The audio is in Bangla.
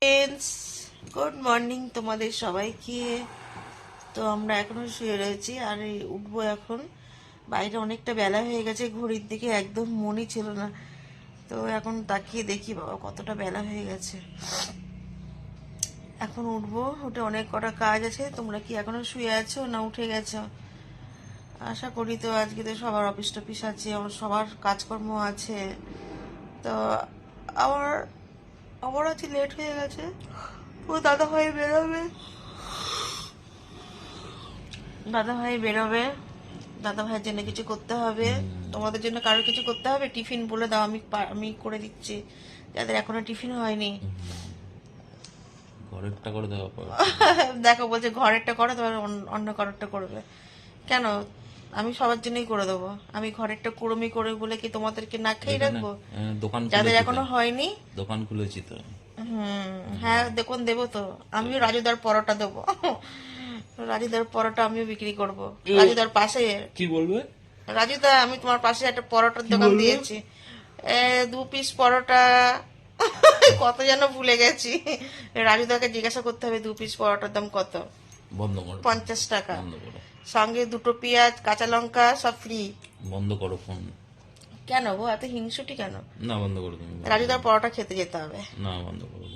ফ্রেন্ডস, গুড মর্নিং তোমাদের সবাইকে। তো আমরা এখনো শুয়ে রয়েছি আর এই উঠবো এখন। বাইরে অনেকটা বেলা হয়ে গেছে, ঘড়ির দিকে একদম মনই ছিল না। তো এখন তাকিয়ে দেখি বাবা কতটা বেলা হয়ে গেছে। এখন উঠবো, উঠে অনেক কটা কাজ আছে। তোমরা কি এখনো শুয়ে আছো না উঠে গেছো? আশা করি তো আজকে তো সবার অফিস টফিস আছে, আমার সবার কাজকর্ম আছে। তো আমার আমার আজকে লেট হয়ে গেছে। ও দাদা ভাই বেরোবে, দাদা ভাই বেরোবে, দাদা ভাইয়ের জন্য কিছু করতে হবে। তোমাদের জন্য কারোর কিছু করতে হবে? টিফিন বলে দাও, আমি করে দিচ্ছি যাদের এখনো টিফিন হয়নি। ঘরেরটা করে দেওয়া পর দেখো বলছে ঘরেরটা করো, তোমার অন্য কারোরটা করবে কেন? আমি সবার জন্যই করে দেবো। আমি ঘরেরটা কুড়মি করে বলে কি তোমাদেরকে না খেয়ে রাখবো? দোকান যাদের খুলেছি তো এখনো হয়নি। দোকান খুলেছি তো হ্যাঁ দেখুন, দেবো তো। আমিও রাজুদার পরোটা দেবো। রাজুদার পরোটা আমিও বিক্রি করব। রাজুদার পাশে, কি বলবে? রাজুদা আমি তোমার পাশে একটা পরোটার কি দোকান বলবে? দিয়েছি। 2 পিস পরোটা। কত যেন ভুলে গেছি। রাজুদাকে জিজ্ঞাসা করতে হবে 2 পিস পরোটার দাম কত। বন্ধ করো 50 টাকা। বন্ধ করো সঙ্গে 2টো পেঁয়াজ, কাঁচা লঙ্কা সব ফ্রি। বন্ধ করো ফোন। কেন গো, এত হিংসুটি কেন? না বন্ধ করো তুমি রাজুদার পরোটা খেতে যেতে হবে। না বন্ধ করো।